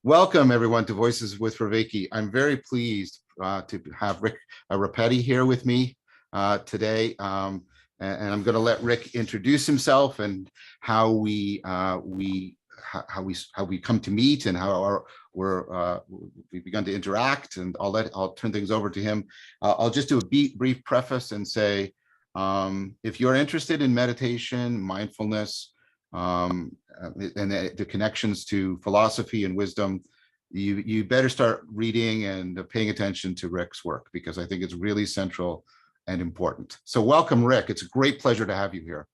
Welcome, everyone, to Voices with Vervaeke. I'm very pleased to have Rick Repetti here with me today, and I'm going to let Rick introduce himself and how we come to meet and how we've begun to interact. And I'll turn things over to him. I'll just do a brief preface and say, if you're interested in meditation, mindfulness, and the connections to philosophy and wisdom, you better start reading and paying attention to Rick's work, because I think it's really central and important. So welcome, Rick. It's a great pleasure to have you here.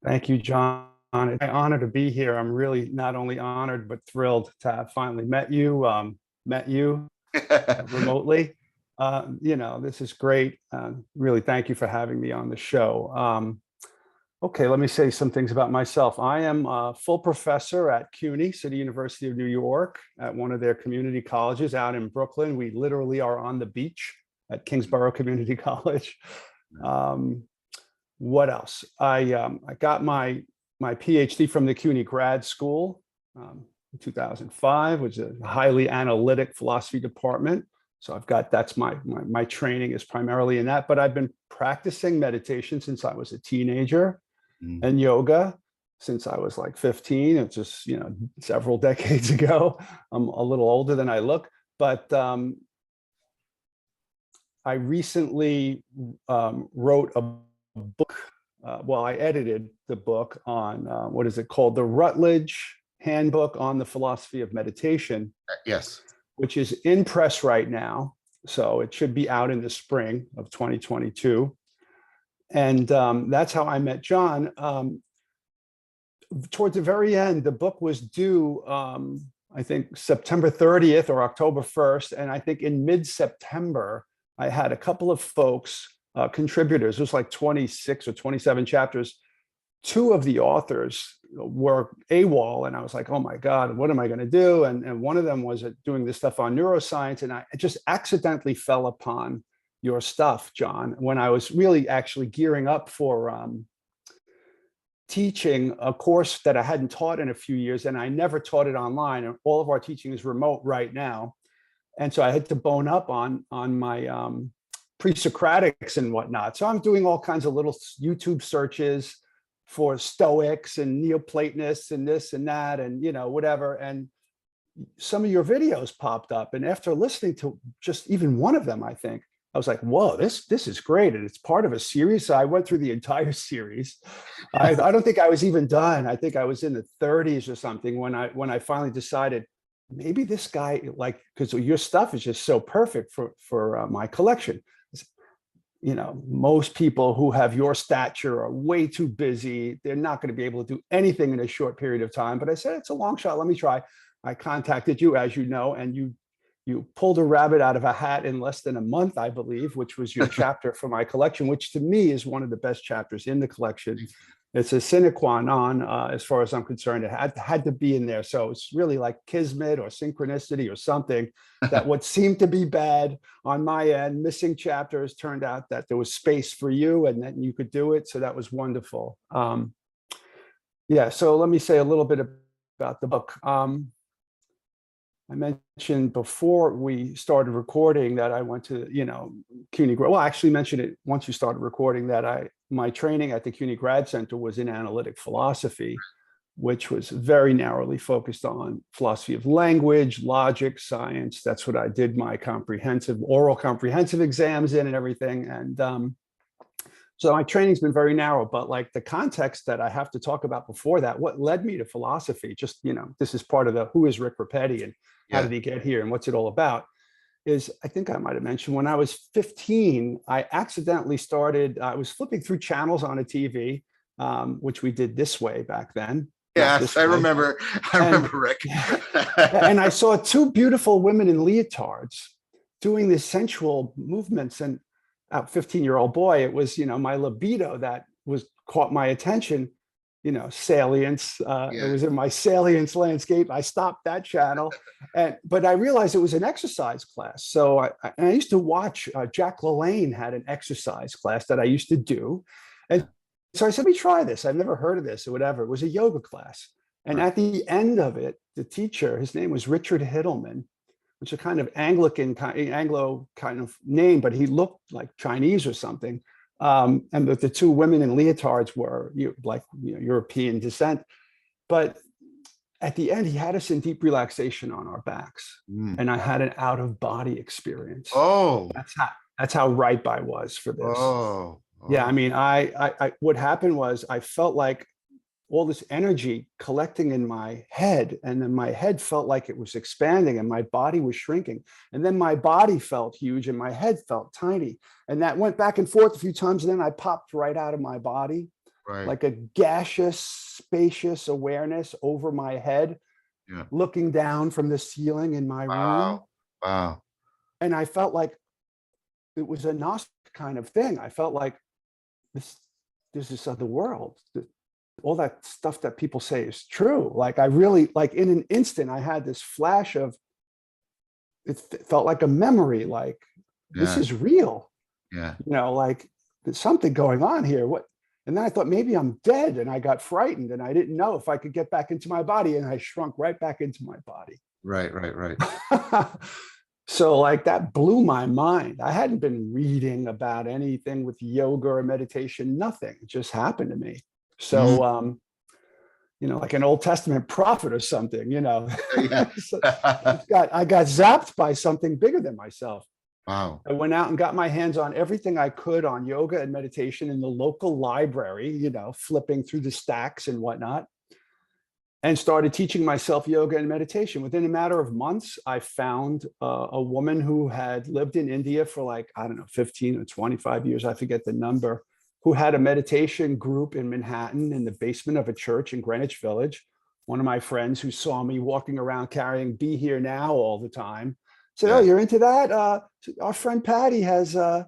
Thank you, John. It's an honor to be here. I'm really not only honored, but thrilled to have finally met you remotely. This is great. Really, thank you for having me on the show. Okay, let me say some things about myself. I am a full professor at CUNY, City University of New York, at one of their community colleges out in Brooklyn. We literally are on the beach at Kingsborough Community College. What else? I got my PhD from the CUNY grad school in 2005, which is a highly analytic philosophy department. So that's my training is primarily in that, but I've been practicing meditation since I was a teenager and yoga since I was like 15. It's just, several decades ago. I'm a little older than I look, but I recently wrote a book. I edited the book on, what is it called? The Routedge Handbook on the Philosophy of Meditation. Yes. Which is in press right now. So it should be out in the spring of 2022. And that's how I met John. Towards the very end, the book was due, I think, September 30th or October 1st. And I think in mid-September, I had a couple of folks, contributors. It was like 26 or 27 chapters. Two of the authors were AWOL, and I was like, oh my God, what am I going to do? And one of them was doing this stuff on neuroscience, and I just accidentally fell upon your stuff, John, when I was really actually gearing up for teaching a course that I hadn't taught in a few years, and I never taught it online. And all of our teaching is remote right now. And so I had to bone up on my pre-Socratics and whatnot. So I'm doing all kinds of little YouTube searches for Stoics and Neoplatonists and this and that and whatever, and some of your videos popped up, and after listening to just even one of them, I think I was like, whoa, this is great, and it's part of a series. So I went through the entire series. I don't think I was even done. I think I was in the 30s or something when I finally decided maybe this guy, because your stuff is just so perfect for my collection. Most people who have your stature are way too busy. They're not going to be able to do anything in a short period of time. But I said, it's a long shot. Let me try. I contacted you, as you know, and you pulled a rabbit out of a hat in less than a month, I believe, which was your chapter for my collection, which to me is one of the best chapters in the collection. It's a sine qua non, as far as I'm concerned. It had to be in there. So it's really like kismet or synchronicity or something that what seemed to be bad on my end, missing chapters, turned out that there was space for you and that you could do it. So that was wonderful. So let me say a little bit about the book. I mentioned before we started recording that I went to, CUNY. Well, I actually mentioned it once you started recording that my training at the CUNY Grad Center was in analytic philosophy, which was very narrowly focused on philosophy of language, logic, science. That's what I did my oral comprehensive exams in and everything. And so my training's been very narrow, but like the context that I have to talk about before that, what led me to philosophy, just, this is part of the who is Rick Repetti and how did he get here and what's it all about, is I think I might have mentioned when I was 15, I accidentally I was flipping through channels on a TV, which we did this way back then. Yes, I remember Rick. And I saw two beautiful women in leotards doing these sensual movements, and a 15-year-old boy, it was, my libido that caught my attention, salience. It was in my salience landscape. I stopped that channel, but I realized it was an exercise class. So I used to watch, Jack LaLanne had an exercise class that I used to do. And so I said, let me try this. I've never heard of this or whatever. It was a yoga class. And Right. at the end of it, the teacher, his name was Richard Hiddleman, which is a kind of Anglo kind of name, but he looked like Chinese or something. And the two women in leotards were European descent. But at the end, he had us in deep relaxation on our backs. Mm. And I had an out of body experience. Oh, That's how ripe I was for this. oh, Yeah, oh. I mean, I what happened was I felt like all this energy collecting in my head, and then my head felt like it was expanding and my body was shrinking. And then my body felt huge and my head felt tiny. And that went back and forth a few times. And then I popped right out of my body, Right. like a gaseous, spacious awareness over my head, Yeah. looking down from the ceiling in my room. Wow. Wow. And I felt like it was a Gnostic kind of thing. I felt like there's this other world. All that stuff that people say is true. Like I really, like in an instant, I had this flash of, it felt like a memory, like this Yeah. is real, Yeah. like there's something going on here. What? And then I thought maybe I'm dead, and I got frightened and I didn't know if I could get back into my body, and I shrunk right back into my body. Right. Right. Right. So like that blew my mind. I hadn't been reading about anything with yoga or meditation, nothing. It just happened to me. So, like an Old Testament prophet or something, Yeah. So I got zapped by something bigger than myself. Wow. I went out and got my hands on everything I could on yoga and meditation in the local library, flipping through the stacks and whatnot, and started teaching myself yoga and meditation. Within a matter of months, I found a woman who had lived in India for like, I don't know, 15 or 25 years, I forget the number, who had a meditation group in Manhattan in the basement of a church in Greenwich Village. One of my friends who saw me walking around carrying "Be Here Now" all the time said, Yeah. "Oh, you're into that? Our friend Patty has a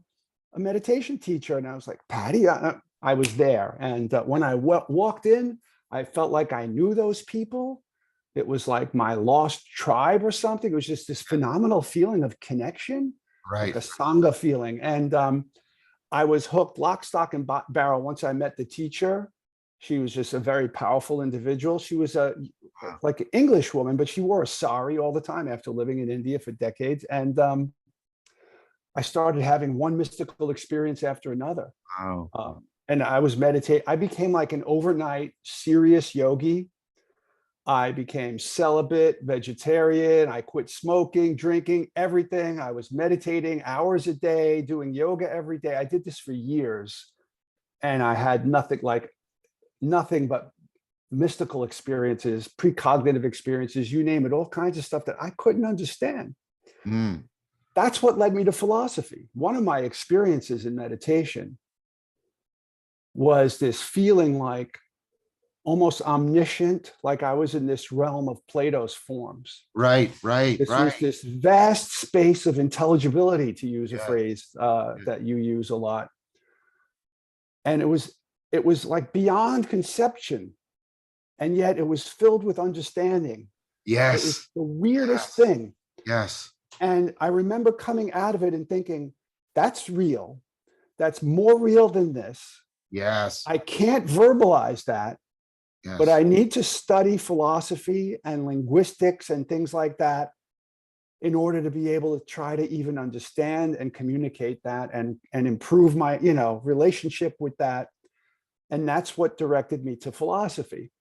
meditation teacher." And I was like, "Patty?" I was there. And when I walked in, I felt like I knew those people. It was like my lost tribe or something. It was just this phenomenal feeling of connection, like Right. a Sangha feeling. And I was hooked lock, stock, and barrel once I met the teacher. She was just a very powerful individual. She was like an English woman, but she wore a sari all the time after living in India for decades. And I started having one mystical experience after another. Wow. And I was meditating. I became like an overnight serious yogi. I became celibate, vegetarian. I quit smoking, drinking, everything. I was meditating hours a day, doing yoga every day. I did this for years. And I had nothing but mystical experiences, precognitive experiences, you name it, all kinds of stuff that I couldn't understand. Mm. That's what led me to philosophy. One of my experiences in meditation was this feeling like almost omniscient, like I was in this realm of Plato's forms. Right. Right. This Right. was this vast space of intelligibility, to use a Yeah. phrase that you use a lot. And it was like beyond conception, and yet it was filled with understanding. It Yes. was the weirdest Yes. thing. Yes. And I remember coming out of it and thinking, that's real. That's more real than this. Yes. I can't verbalize that, Yes. but I need to study philosophy and linguistics and things like that in order to be able to try to even understand and communicate that and improve my, relationship with that. And that's what directed me to philosophy.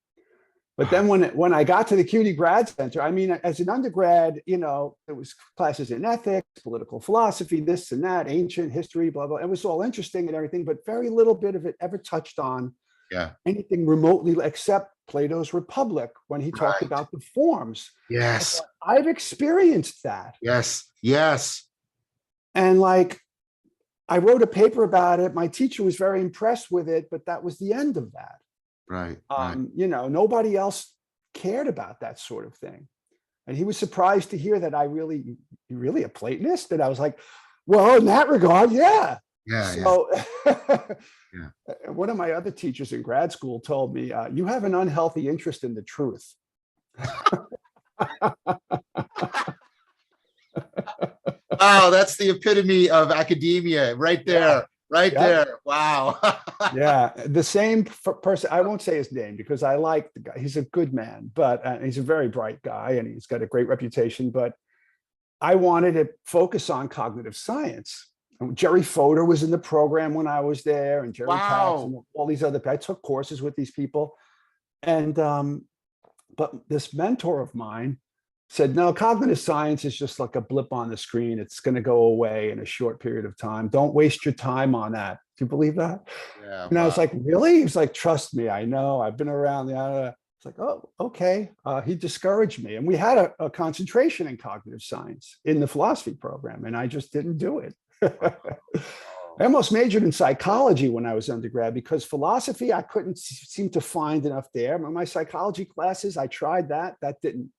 But then when I got to the CUNY Grad Center, I mean, as an undergrad, there was classes in ethics, political philosophy, this and that, ancient history, blah, blah. It was all interesting and everything, but very little bit of it ever touched on anything remotely except Plato's Republic, when he talked Right. about the forms. Yes. I've experienced that. Yes. Yes. And like, I wrote a paper about it. My teacher was very impressed with it, but that was the end of that. Right. Right. Nobody else cared about that sort of thing. And he was surprised to hear that you're really a Platonist? And I was like, well, in that regard, yeah. Yeah. So Yeah. One of my other teachers in grad school told me, you have an unhealthy interest in the truth. Wow, that's the epitome of academia right there. right Yep. there. Wow. Yeah, the same person. I won't say his name because I like the guy. He's a good man, but he's a very bright guy and he's got a great reputation. But I wanted to focus on cognitive science. And Jerry Fodor was in the program when I was there, and Jerry Katz and Wow. all these other. I took courses with these people, and but this mentor of mine said, no, cognitive science is just like a blip on the screen. It's going to go away in a short period of time. Don't waste your time on that. Do you believe that? Yeah. And I was Wow. like, really? He was like, trust me, I know. I've been around the. It's like, oh, okay. He discouraged me. And we had a concentration in cognitive science in the philosophy program, and I just didn't do it. I almost majored in psychology when I was undergrad because philosophy, I couldn't seem to find enough there. My psychology classes, I tried that. That didn't,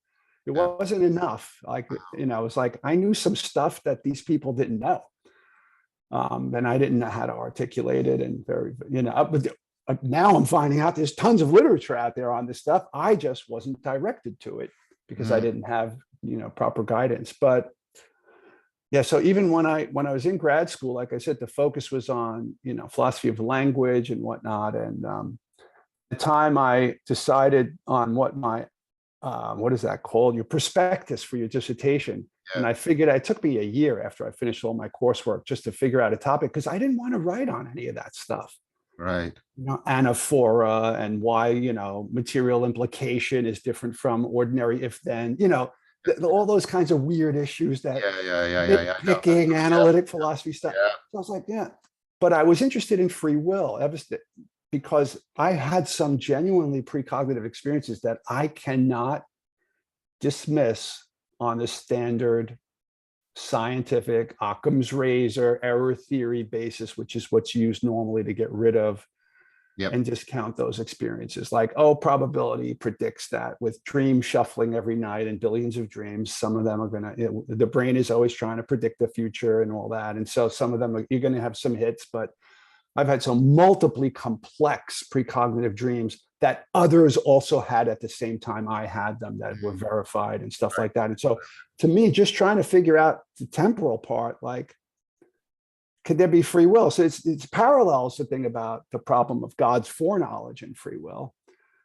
it Yeah. wasn't enough. Like, it was like, I knew some stuff that these people didn't know. And I didn't know how to articulate it. And but now I'm finding out there's tons of literature out there on this stuff. I just wasn't directed to it because I didn't have, proper guidance. But yeah, so even when I was in grad school, like I said, the focus was on, philosophy of language and whatnot. And the time I decided on what my what is that called? Your prospectus for your dissertation. Yeah. And I figured it took me a year after I finished all my coursework just to figure out a topic because I didn't want to write on any of that stuff. Right. Anaphora and why, material implication is different from ordinary if then, all those kinds of weird issues that Yeah. No. nitpicking analytic philosophy stuff. Yeah. So I was like, yeah. But I was interested in free will because I had some genuinely precognitive experiences that I cannot dismiss on the standard scientific Occam's razor error theory basis, which is what's used normally to get rid of and discount those experiences. Like, oh, probability predicts that with dream shuffling every night and billions of dreams. Some of them are going to, the brain is always trying to predict the future and all that. And so some of them, you're going to have some hits, but I've had some multiply complex precognitive dreams that others also had at the same time I had them that were verified and stuff like that. And so to me, just trying to figure out the temporal part, like, could there be free will? So it's parallels the thing about the problem of God's foreknowledge and free will,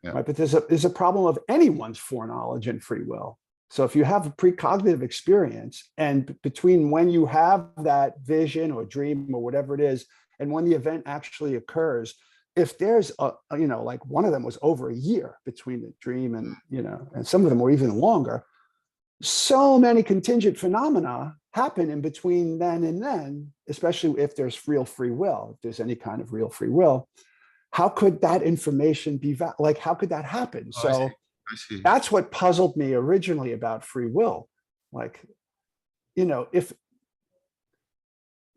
right? But there's a problem of anyone's foreknowledge and free will. So if you have a precognitive experience and between when you have that vision or dream or whatever it is, and when the event actually occurs, if there's like one of them was over a year between the dream and, and some of them were even longer, so many contingent phenomena happen in between then and then, especially if there's real free will, if there's any kind of real free will. How could that information be like, how could that happen? So I see. that's what puzzled me originally about free will. Like, if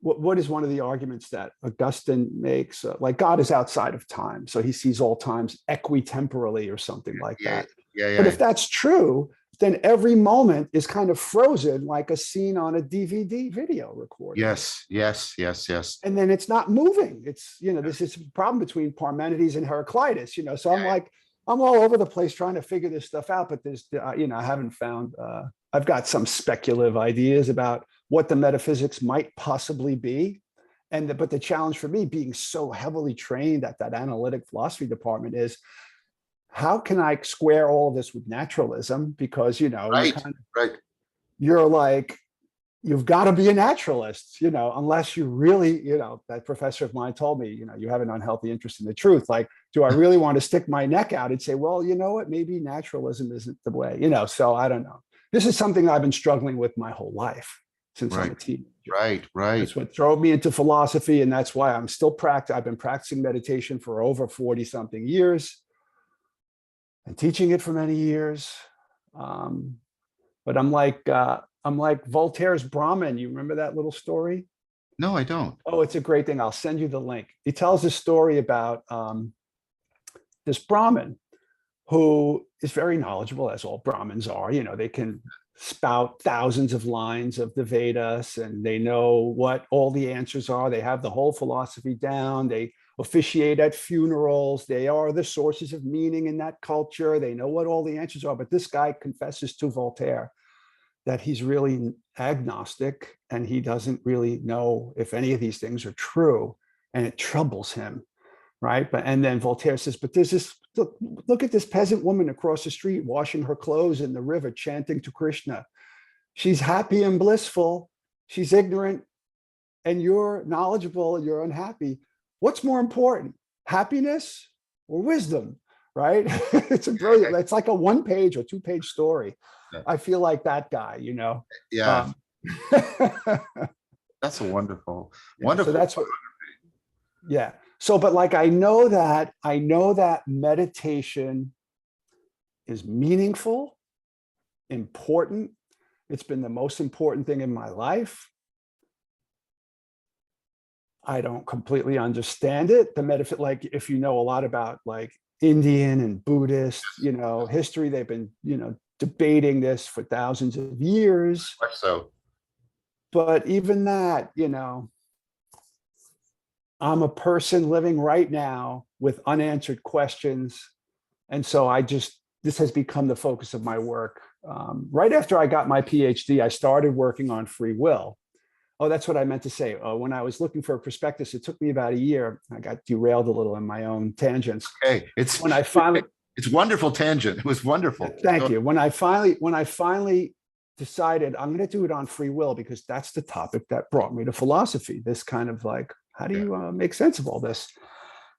what is one of the arguments that Augustine makes? Like God is outside of time, so he sees all times equitemporally or something like that. But if that's true, then every moment is kind of frozen like a scene on a DVD video recording. Yes. And then it's not moving. It's, this is a problem between Parmenides and Heraclitus, so I'm like, I'm all over the place trying to figure this stuff out, but there's, I haven't found, I've got some speculative ideas about what the metaphysics might possibly be. But the challenge for me being so heavily trained at that analytic philosophy department is, how can I square all of this with naturalism? Because, you're like, you've got to be a naturalist, unless you really, that professor of mine told me, you have an unhealthy interest in the truth. Like, do I really want to stick my neck out and say, well, you know what, maybe naturalism isn't the way, so I don't know. This is something I've been struggling with my whole life since I'm a teenager. Right. That's what drove me into philosophy. And that's why I'm still I've been practicing meditation for over 40 something years and teaching it for many years. But I'm like Voltaire's Brahmin. You remember that little story? No, I don't. Oh, it's a great thing. I'll send you the link. He tells a story about this Brahmin who is very knowledgeable, as all Brahmins are. They can spout thousands of lines of the Vedas and they know what all the answers are. They have the whole philosophy down. They officiate at funerals. They are the sources of meaning in that culture. They know what all the answers are. But this guy confesses to Voltaire that he's really agnostic and he doesn't really know if any of these things are true. and it troubles him, right? But and then Voltaire says, but there's this, look at this peasant woman across the street washing her clothes in the river, chanting to Krishna. She's happy and blissful. She's ignorant, and you're knowledgeable and you're unhappy. What's more important, happiness or wisdom, right? It's a brilliant, it's like a 1-page or 2-page story. Yeah. I feel like that guy, you know? Yeah. That's a wonderful, wonderful. So that's what, yeah. So, but like, I know that meditation is meaningful, important. It's been the most important thing in my life. I don't completely understand it. The metaphysics, like if you know a lot about like Indian and Buddhist, you know, history, they've been, you know, debating this for thousands of years. So, but even that, you know, I'm a person living right now with unanswered questions. And so this has become the focus of my work. Right after I got my PhD, I started working on free will. Oh, that's what I meant to say. When I was looking for a prospectus, it took me about a year. I got derailed a little in my own tangents. Okay, it's wonderful tangent. It was wonderful. Thank you. When I finally decided I'm going to do it on free will, because that's the topic that brought me to philosophy. This kind of like, how do you make sense of all this?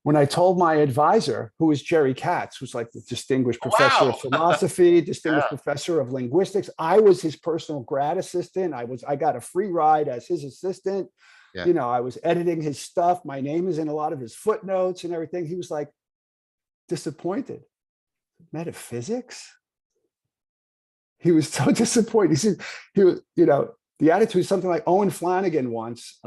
When I told my advisor, who is Jerry Katz, who's like the distinguished professor of philosophy, distinguished professor of linguistics, I was his personal grad assistant. I got a free ride as his assistant. You know, I was editing his stuff. My name is in a lot of his footnotes and everything. He was like disappointed. Metaphysics? He was so disappointed. He was, you know, the attitude is something like Owen Flanagan once.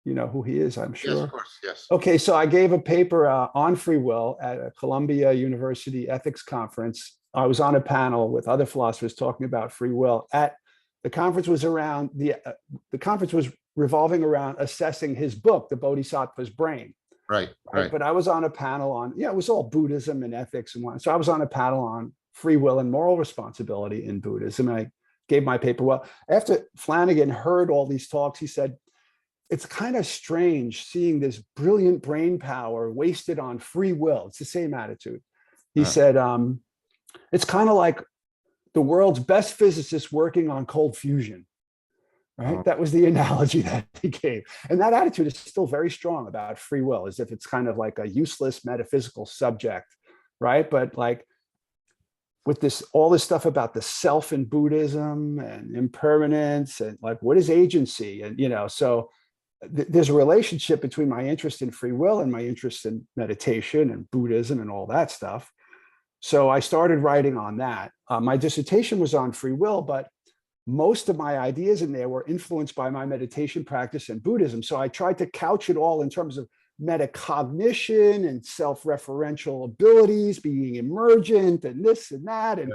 You know who he is, I'm sure. Yes, of course, yes. Okay, so I gave a paper on free will at a Columbia University ethics conference. I was on a panel with other philosophers talking about free will. The conference was revolving around assessing his book, The Bodhisattva's Brain. Right. But I was on a panel on, it was all Buddhism and ethics and whatnot. So I was on a panel on free will and moral responsibility in Buddhism. And I gave my paper. Well, after Flanagan heard all these talks, he said, it's kind of strange seeing this brilliant brain power wasted on free will. It's the same attitude. He said, it's kind of like the world's best physicists working on cold fusion, right? That was the analogy that he gave. And that attitude is still very strong about free will, as if it's kind of like a useless metaphysical subject, right? But like with all this stuff about the self in Buddhism and impermanence and like, what is agency? And, you know, so there's a relationship between my interest in free will and my interest in meditation and Buddhism and all that stuff. So I started writing on that. My dissertation was on free will, but most of my ideas in there were influenced by my meditation practice and Buddhism. So I tried to couch it all in terms of metacognition and self-referential abilities, being emergent and this and that. And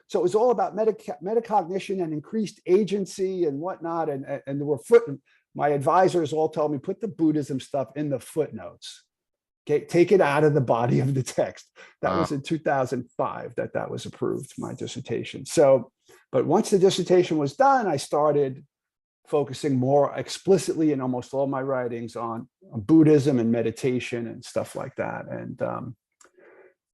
so it was all about metacognition and increased agency and whatnot. And there were my advisors all told me, put the Buddhism stuff in the footnotes. Okay, take it out of the body of the text. That was in 2005 that was approved, my dissertation. So, but once the dissertation was done, I started focusing more explicitly in almost all my writings on Buddhism and meditation and stuff like that. And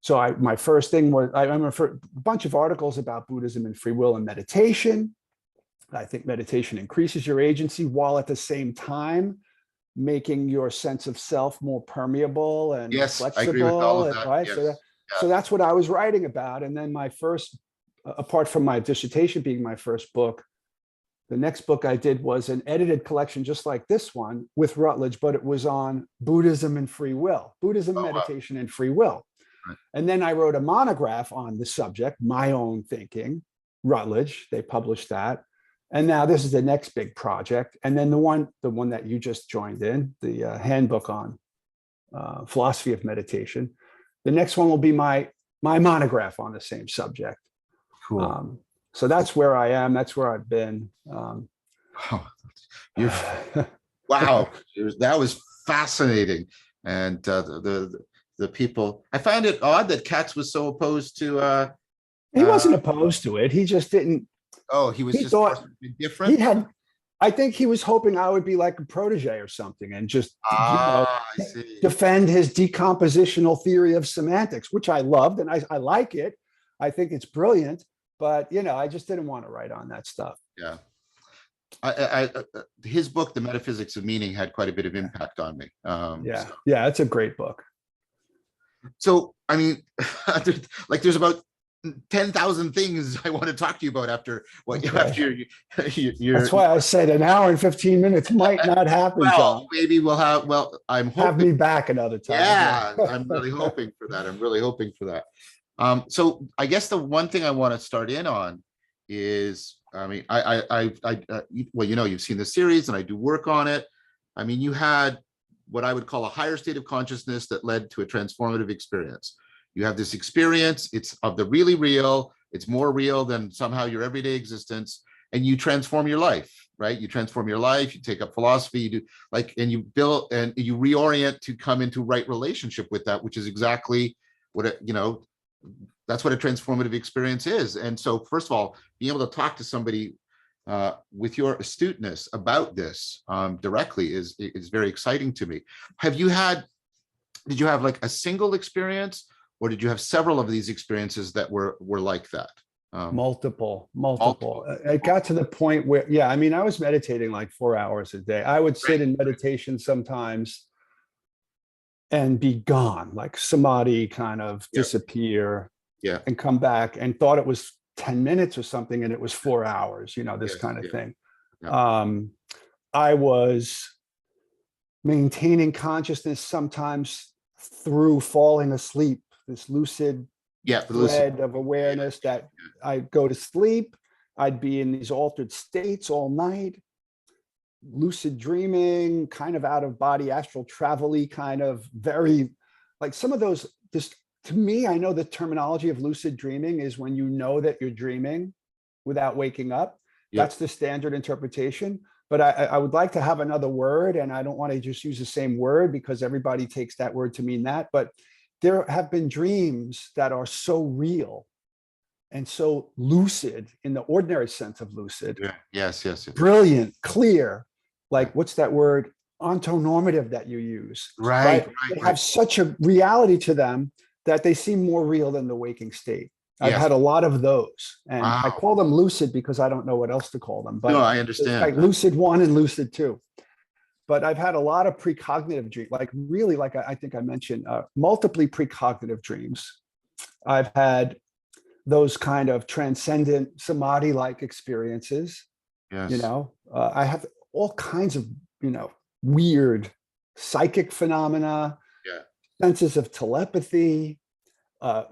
so my first thing was, I remember a bunch of articles about Buddhism and free will and meditation. I think meditation increases your agency while at the same time making your sense of self more permeable and flexible. I agree with all of that. Right? Yes. So that's what I was writing about. And then my first, apart from my dissertation being my first book, the next book I did was an edited collection just like this one with Routedge, but it was on Buddhism and free will, Buddhism, meditation, and free will. Right. And then I wrote a monograph on the subject, My Own Thinking, Routedge, they published that. And now this is the next big project. And then the one that you just joined in, the handbook on philosophy of meditation. The next one will be my monograph on the same subject. Cool. So that's where I am. That's where I've been. Wow, that was fascinating. And the people, I find it odd that Katz was so opposed to. He wasn't opposed to it. He just didn't. Oh, he was just thought different. I think he was hoping I would be like a protege or something and just, I see. defend his decompositional theory of semantics, which I loved and I like it. I think it's brilliant, but I just didn't want to write on that stuff. Yeah. His book, The Metaphysics of Meaning, had quite a bit of impact on me. Yeah, it's a great book. So, I mean, there's about 10,000 things I want to talk to you about after your That's why I said an hour and 15 minutes might not happen, John. Maybe we'll have, I'm hoping. Have me back another time. Yeah, I'm really hoping for that. So I guess the one thing I want to start in on is, I mean, you've seen the series and I do work on it. I mean, you had what I would call a higher state of consciousness that led to a transformative experience. You have this experience, it's of the really real, it's more real than somehow your everyday existence, and you transform your life, right? You transform your life, you take up philosophy, you do and you build and you reorient to come into right relationship with that, which is exactly what, that's what a transformative experience is. And so first of all, being able to talk to somebody with your astuteness about this directly is very exciting to me. Did you have like a single experience, or did you have several of these experiences that were like that? Multiple. It got to the point where, I mean, I was meditating like 4 hours a day. I would sit in meditation sometimes and be gone, like samadhi, kind of disappear, and come back, and thought it was 10 minutes or something, and it was 4 hours, this kind of thing. I was maintaining consciousness sometimes through falling asleep, this lucid thread of awareness that I'd go to sleep, I'd be in these altered states all night, lucid dreaming, kind of out of body, astral travel-y, kind of very, like some of those, just to me, I know the terminology of lucid dreaming is when you know that you're dreaming without waking up. That's the standard interpretation. But I would like to have another word, and I don't want to just use the same word because everybody takes that word to mean that. But there have been dreams that are so real and so lucid in the ordinary sense of lucid. Yes. Brilliant, clear. Like, what's that word? Ontonormative that you use. Right. They have such a reality to them that they seem more real than the waking state. I've had a lot of those, and I call them lucid because I don't know what else to call them. But no, I understand. Like lucid 1 and lucid 2. But I've had a lot of precognitive dreams, like really, like I think I mentioned, multiply precognitive dreams. I've had those kind of transcendent samadhi-like experiences. Yes. I have all kinds of, weird psychic phenomena, senses of telepathy,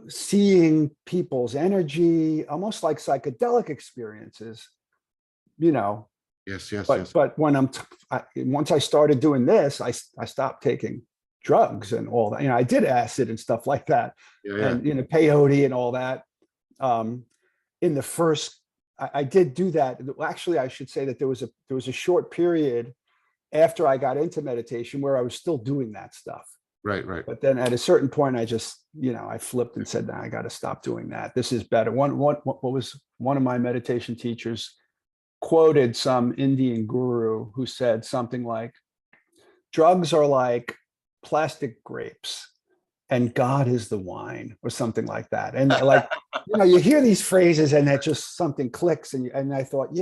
seeing people's energy, almost like psychedelic experiences, Yes. But when once I started doing this, I stopped taking drugs and all that. I did acid and stuff like that, and peyote and all that. In the first, I did do that. Actually, I should say that there was a short period after I got into meditation where I was still doing that stuff. Right. But then at a certain point, I just, I flipped and said, "Nah, I got to stop doing that. This is better." What was one of my meditation teachers quoted some Indian guru who said something like, "Drugs are like plastic grapes and God is the wine," or something like that. And like, you hear these phrases and it just something clicks. And I thought,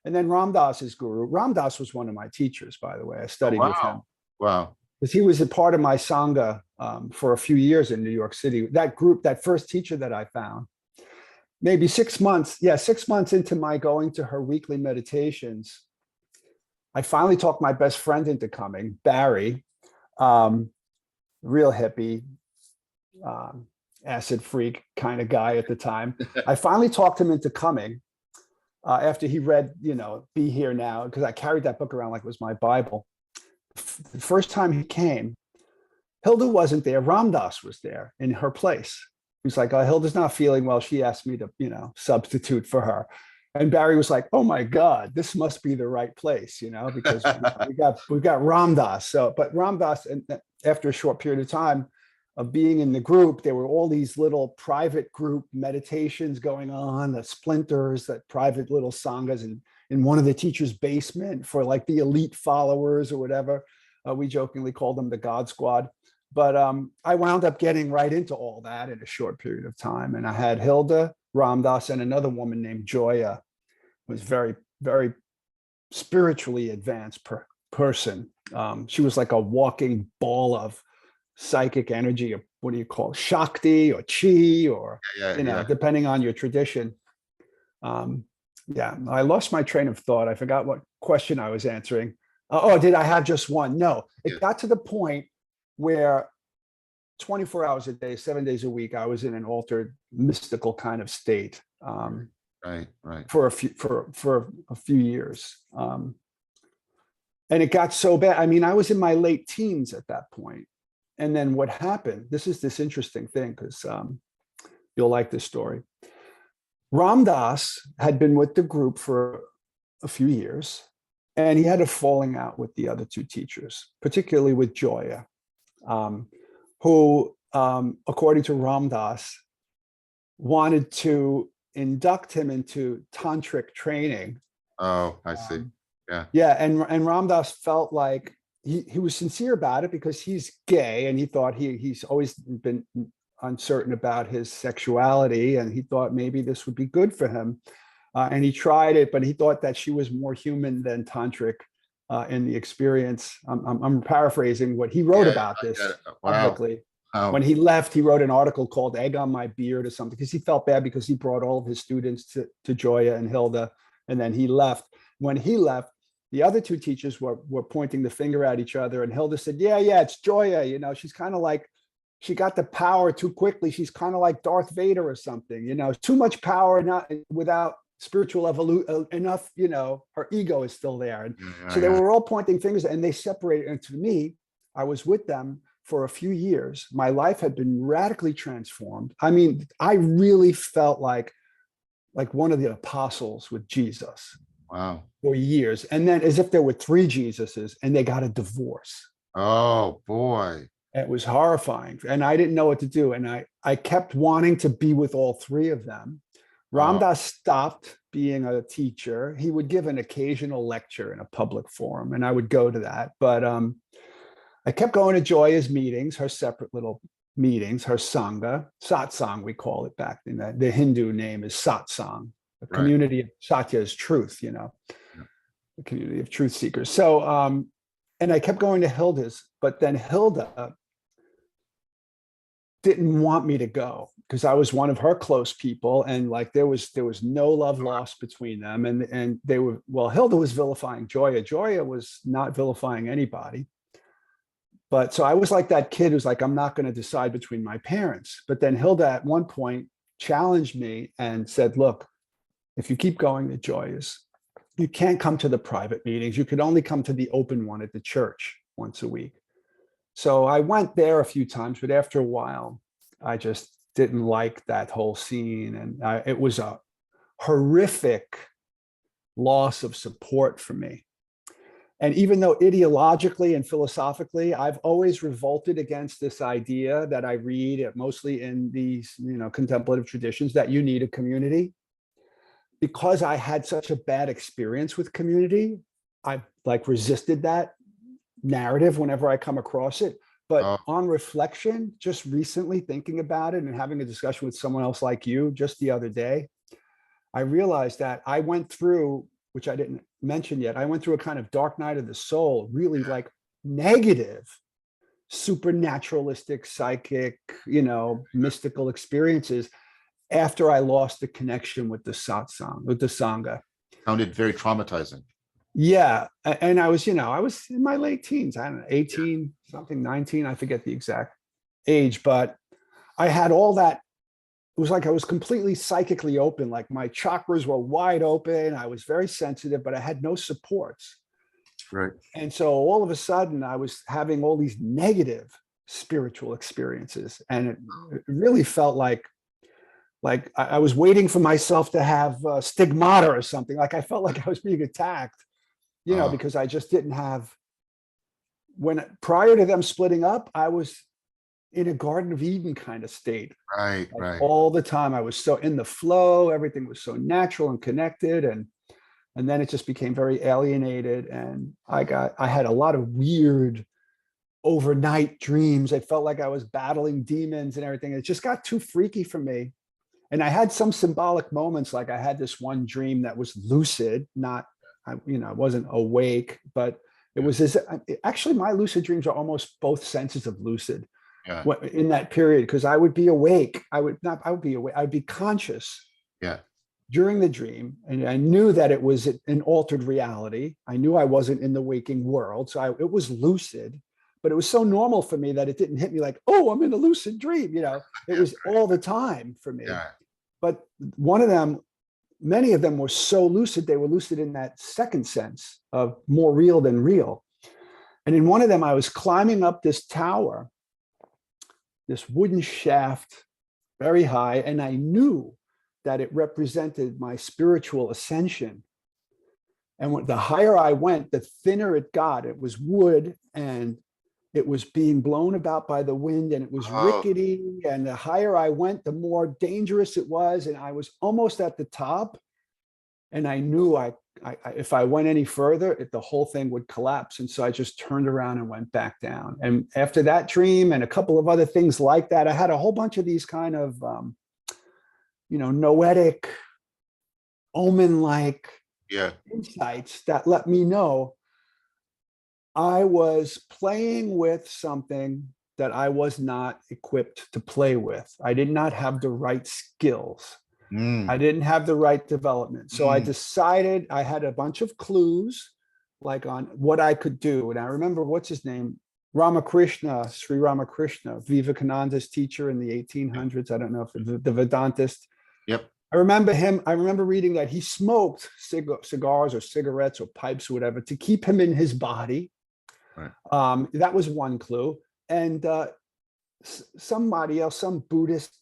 and then Ram Dass's guru. Ram Dass was one of my teachers, by the way. I studied with him. Wow. Because he was a part of my Sangha for a few years in New York City. That group, that first teacher that I found, maybe 6 months, 6 months into my going to her weekly meditations, I finally talked my best friend into coming, Barry, real hippie, acid freak kind of guy at the time. I finally talked him into coming after he read, Be Here Now, because I carried that book around like it was my Bible. The first time he came, Hilda wasn't there. Ram Dass was there in her place. He's like, "Oh, Hilda's not feeling well. She asked me to, substitute for her." And Barry was like, "Oh my God, this must be the right place, because we got Ram Dass." So, but Ram Dass, and after a short period of time of being in the group, there were all these little private group meditations going on, the splinters, that private little sanghas, and in one of the teachers' basement for like the elite followers or whatever. We jokingly called them the God Squad. But I wound up getting right into all that in a short period of time. And I had Hilda, Ram Dass, and another woman named Joya, who was very, very spiritually advanced person. She was like a walking ball of psychic energy, or what do you call it? Shakti or chi, or depending on your tradition. I lost my train of thought. I forgot what question I was answering. Did I have just one? No, it got to the point where 24 hours a day, 7 days a week, I was in an altered, mystical kind of state. Right. For a few years. And it got so bad. I mean, I was in my late teens at that point. And then what happened, this is this interesting thing, because you'll like this story. Ram Dass had been with the group for a few years, and he had a falling out with the other two teachers, particularly with Joya, who, according to Ram Dass, wanted to induct him into tantric training. Oh, I see. And Ram Dass felt like he was sincere about it because he's gay, and he thought he's always been uncertain about his sexuality, and he thought maybe this would be good for him. And he tried it, but he thought that she was more human than tantric in the experience. I'm paraphrasing what he wrote about this publicly. When he left, he wrote an article called "Egg on My Beard" or something, because he felt bad because he brought all of his students to Joya and Hilda, and then he left. When he left, the other two teachers were pointing the finger at each other, and Hilda said, yeah, it's Joya. You know, she's kind of like, she got the power too quickly. She's kind of like Darth Vader or something, you know, too much power, not without spiritual evolution enough, you know, her ego is still there. And so they were all pointing fingers, and they separated. And to me, I was with them for a few years. My life had been radically transformed. I mean, I really felt like one of the apostles with Jesus. Wow. For years. And then as if there were three Jesuses, and they got a divorce. Oh boy. It was horrifying. And I didn't know what to do. And I kept wanting to be with all three of them. Ram Dass stopped being a teacher. He would give an occasional lecture in a public forum, and I would go to that. But I kept going to Joya's meetings, her separate little meetings, her sangha, satsang, we call it back in that. The Hindu name is satsang. A community of Satya is truth, you know, a community of truth seekers. So, and I kept going to Hilda's, but then Hilda didn't want me to go because I was one of her close people, and like there was no love lost between them, and they were, well, Hilda was vilifying Joya. Joya was not vilifying anybody. But so I was like that kid who's like, I'm not going to decide between my parents. But then Hilda at one point challenged me and said, look, if you keep going to Joya's, you can't come to the private meetings. You could only come to the open one at the church once a week. So I went there a few times, but after a while, I just didn't like that whole scene. And it was a horrific loss of support for me. And even though ideologically and philosophically, I've always revolted against this idea that I read mostly in these, you know, contemplative traditions, that you need a community. Because I had such a bad experience with community, I like resisted that narrative whenever I come across it. But on reflection, just recently thinking about it and having a discussion with someone else like you just the other day, I realized that I went through, which I didn't mention yet, I went through a kind of dark night of the soul, really like negative, supernaturalistic, psychic, you know, mystical experiences after I lost the connection with the satsang, with the sangha. Sounded very traumatizing. Yeah. And I was, you know, I was in my late teens, I don't know, 18, something, 19, I forget the exact age, but I had all that. It was like I was completely psychically open, like my chakras were wide open. I was very sensitive, but I had no supports. Right. And so all of a sudden I was having all these negative spiritual experiences. And it really felt like I was waiting for myself to have stigmata or something. Like I felt like I was being attacked, you know, because I just didn't have, prior to them splitting up, I was in a Garden of Eden kind of state. Right, like right. all the time. I was so in the flow, everything was so natural and connected. And And then it just became very alienated. And I had a lot of weird overnight dreams. I felt like I was battling demons and everything. It just got too freaky for me. And I had some symbolic moments, like I had this one dream that was lucid, not, I wasn't awake, but it was actually my lucid dreams are almost both senses of lucid in that period, because I would be awake. I would be awake. I'd be conscious during the dream. And I knew that it was an altered reality. I knew I wasn't in the waking world. So it was lucid, but it was so normal for me that it didn't hit me like, oh, I'm in a lucid dream. It was all the time for me. But many of them were so lucid, they were lucid in that second sense of more real than real. And in one of them, I was climbing up this tower, this wooden shaft, very high, and I knew that it represented my spiritual ascension. And the higher I went, the thinner it got. It was wood, and it was being blown about by the wind, and it was rickety. And the higher I went, the more dangerous it was. And I was almost at the top. And I knew if I went any further, the whole thing would collapse. And so I just turned around and went back down. And after that dream and a couple of other things like that, I had a whole bunch of these kind of, noetic, omen-like insights that let me know I was playing with something that I was not equipped to play with. I did not have the right skills. I didn't have the right development. So I decided, I had a bunch of clues like on what I could do. And I remember, what's his name? Sri Ramakrishna, Vivekananda's teacher in the 1800s. I don't know if the Vedantist. Yep. I remember him. I remember reading that he smoked cigars or cigarettes or pipes or whatever to keep him in his body. Right. That was one clue. And somebody else, some Buddhist,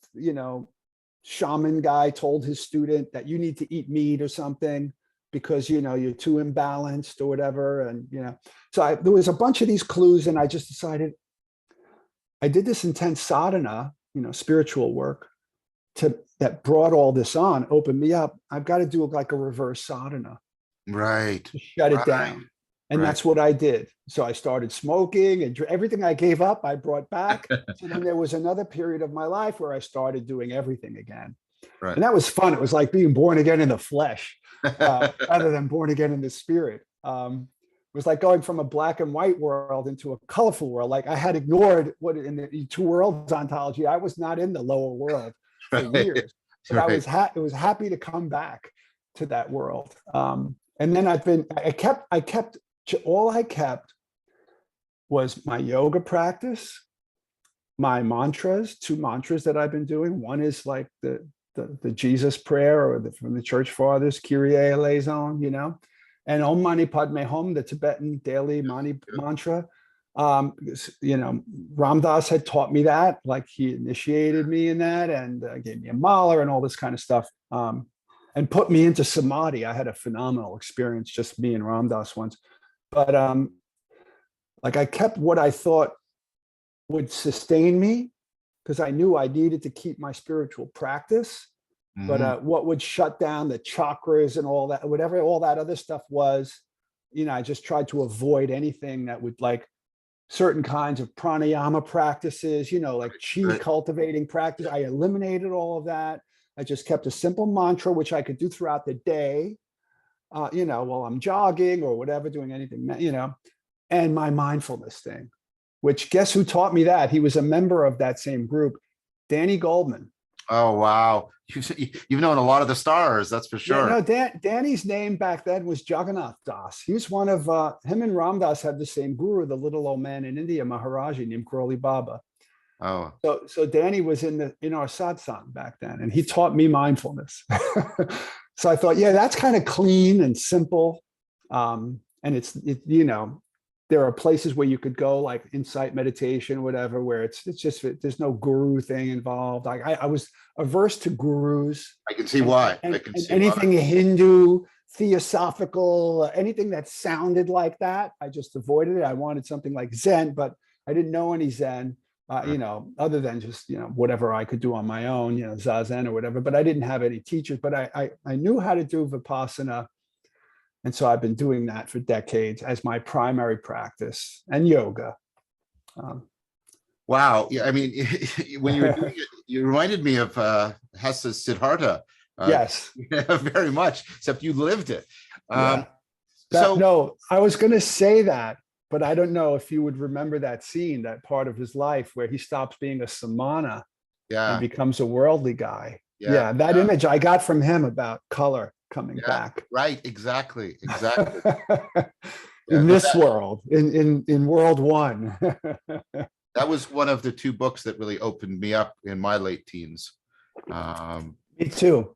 shaman guy told his student that you need to eat meat or something because, you're too imbalanced or whatever. And, so there was a bunch of these clues, and I just decided I did this intense sadhana, spiritual work that brought all this on, opened me up. I've got to do like a reverse sadhana. Right. To shut it down. And that's what I did. So I started smoking, and everything I gave up, I brought back. And then there was another period of my life where I started doing everything again. Right. And that was fun. It was like being born again in the flesh rather than born again in the spirit. It was like going from a black and white world into a colorful world. Like I had ignored what in the two worlds ontology, I was not in the lower world for years. But I was happy to come back to that world. And then all I kept was my yoga practice, my mantras, 2 mantras that I've been doing. One is like the Jesus prayer, or from the church fathers, Kyrie eleison, and Om Mani Padme Hum, the Tibetan daily mantra. Ram Dass had taught me that, like he initiated me in that, and gave me a mala and all this kind of stuff. And put me into samadhi. I had a phenomenal experience, just me and Ram Dass once. But I kept what I thought would sustain me, because I knew I needed to keep my spiritual practice. But what would shut down the chakras and all that, whatever all that other stuff was, I just tried to avoid anything that would, like certain kinds of pranayama practices, like chi cultivating practice. I eliminated all of that. I just kept a simple mantra, which I could do throughout the day, while I'm jogging or whatever, doing anything, and my mindfulness thing, which guess who taught me that? He was a member of that same group, Danny Goldman. Oh, wow. You've known a lot of the stars, that's for sure. Yeah, no, Danny's name back then was Jagannath Das. He was one of, him and Ram Dass had the same guru, the little old man in India, Maharaji, named Crowley Baba. Oh. So Danny was in our satsang back then, and he taught me mindfulness. So I thought, yeah, that's kind of clean and simple. And there are places where you could go, like insight meditation, whatever, where it's just, there's no guru thing involved. I was averse to gurus. I can see why. Anything Hindu, theosophical, anything that sounded like that, I just avoided it. I wanted something like Zen, but I didn't know any Zen, other than just, whatever I could do on my own, Zazen or whatever, but I didn't have any teachers. But I knew how to do Vipassana And so I've been doing that for decades as my primary practice, and yoga. Wow. Yeah. I mean, when you were doing it, you reminded me of Hessa's Siddhartha. Yes. Very much, except you lived it. Yeah. So No, I was going to say that, but I don't know if you would remember that scene, that part of his life where he stops being a samana and becomes a worldly guy. Yeah, that image I got from him about color coming back. Right. Exactly. Exactly. In this world, in World One. That was one of the two books that really opened me up in my late teens. Me too.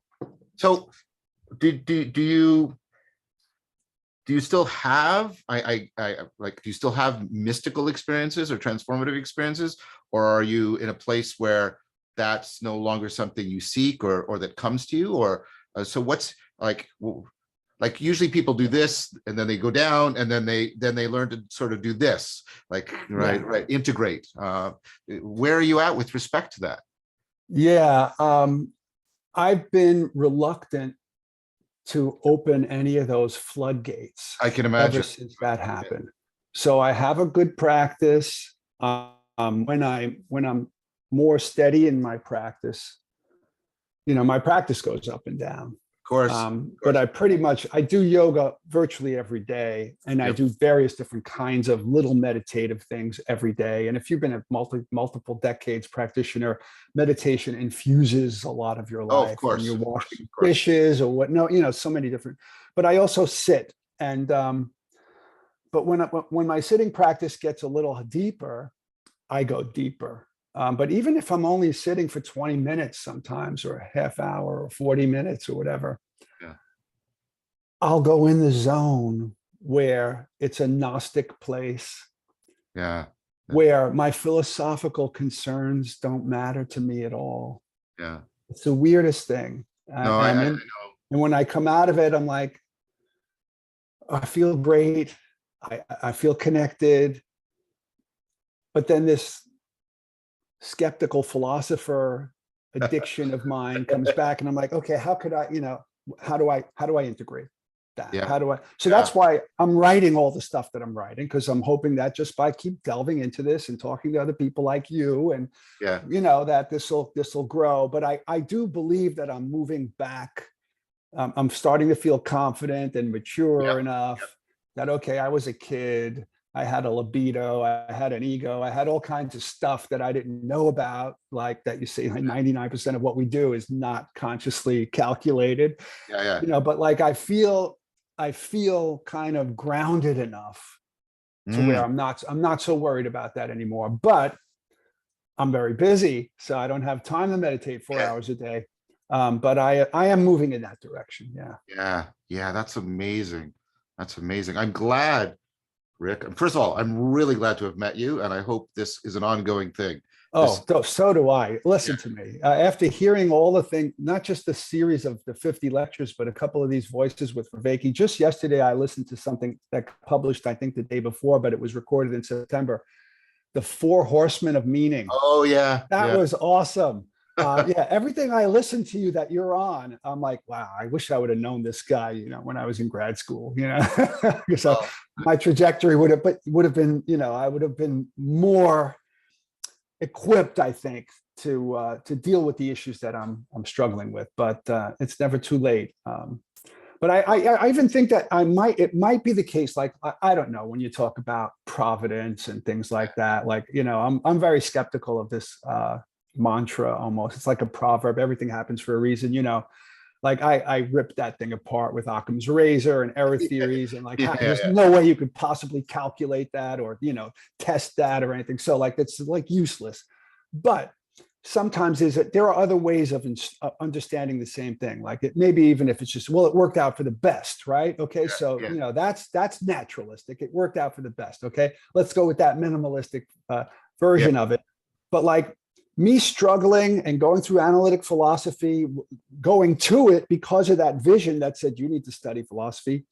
So do you still have do you still have mystical experiences or transformative experiences, or are you in a place where that's no longer something you seek or that comes to you? Or so what's like usually people do this and then they go down and then they learn to sort of do this, like right, integrate. Where are you at with respect to that? Yeah, I've been reluctant to open any of those floodgates. I can imagine. Ever since that happened. So I have a good practice. When I'm more steady in my practice, my practice goes up and down. Of course. But I do yoga virtually every day, and I do various different kinds of little meditative things every day. And if you've been a multiple decades practitioner, meditation infuses a lot of your life. Of course. When you're washing dishes or what, so many different, but I also sit. And, but when my sitting practice gets a little deeper, I go deeper. But even if I'm only sitting for 20 minutes sometimes, or a half hour or 40 minutes or whatever, I'll go in the zone where it's a Gnostic place, where my philosophical concerns don't matter to me at all. Yeah. It's the weirdest thing. No, I know. And when I come out of it, I'm like, I feel great. I feel connected. But then this skeptical philosopher addiction of mine comes back, and I'm like, okay, how could I, how do I integrate that? How do I? So that's why I'm writing all the stuff that I'm writing, because I'm hoping that just by keep delving into this and talking to other people like you, and that this will grow. But I do believe that I'm moving back. I'm starting to feel confident and mature enough that, okay, I was a kid. I had a libido, I had an ego, I had all kinds of stuff that I didn't know about, like that you say, like 99% of what we do is not consciously calculated. But like I feel kind of grounded enough to where I'm not so worried about that anymore. But I'm very busy, so I don't have time to meditate 4 hours a day. But I am moving in that direction. Yeah, that's amazing. That's amazing. I'm glad, Rick. First of all, I'm really glad to have met you, and I hope this is an ongoing thing. So do I. Listen to me. After hearing all the things, not just the series of the 50 lectures, but a couple of these voices with Vervaeke. Just yesterday, I listened to something that published, I think, the day before, but it was recorded in September. The 4 Horsemen of Meaning. Oh, yeah. That was awesome. Everything I listened to you that you're on, I'm like, wow, I wish I would have known this guy, when I was in grad school, so my trajectory would have been, I would have been more equipped, I think, to deal with the issues that I'm struggling with. But it's never too late. But I even think that it might be the case. Like, I don't know, when you talk about providence and things like that, like, I'm very skeptical of this mantra almost. It's like a proverb. Everything happens for a reason, like I ripped that thing apart with Occam's razor and error theories, and like there's no way you could possibly calculate that or test that or anything. So like it's like useless. But sometimes there are other ways of understanding the same thing. Like it maybe even if it's just, well, it worked out for the best, right? Okay, so that's naturalistic. It worked out for the best. Okay, let's go with that minimalistic version of it. But like me struggling and going through analytic philosophy, going to it because of that vision that said you need to study philosophy,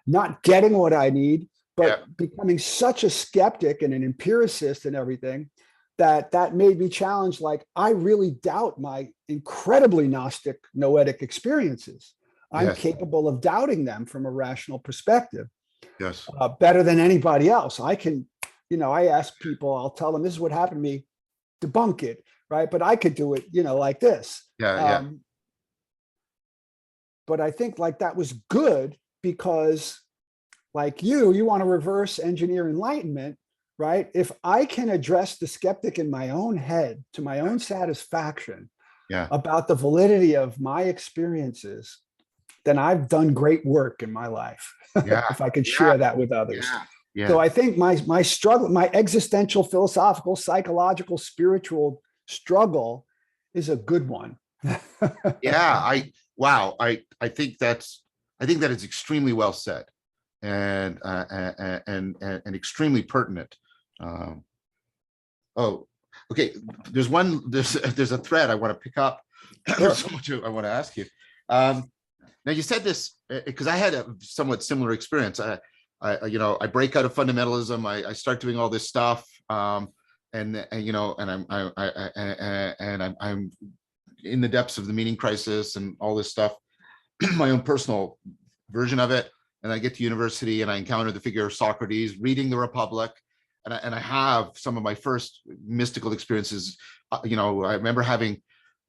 not getting what I need, but becoming such a skeptic and an empiricist and everything that made me challenge. Like I really doubt my incredibly Gnostic, noetic experiences. I'm Yes. capable of doubting them from a rational perspective Yes. better than anybody else. I can, I ask people, I'll tell them this is what happened to me, debunk it, right? But I could do it, like this. Yeah. But I think like that was good because like you want to reverse engineer enlightenment, right? If I can address the skeptic in my own head to my own satisfaction Yeah. about the validity of my experiences, then I've done great work in my life. Yeah. If I could Yeah. share that with others. Yeah. Yeah. So I think my struggle, my existential, philosophical, psychological, spiritual struggle is a good one. Yeah. Wow. I think that is extremely well said and extremely pertinent. Oh, okay. There's a thread I want to pick up. Sure. There's so much I want to ask you. Now you said this because I had a somewhat similar experience. I break out of fundamentalism. I start doing all this stuff, and I'm in the depths of the meaning crisis and all this stuff. My own personal version of it. And I get to university and I encounter the figure of Socrates, reading the Republic, and I have some of my first mystical experiences. I remember having.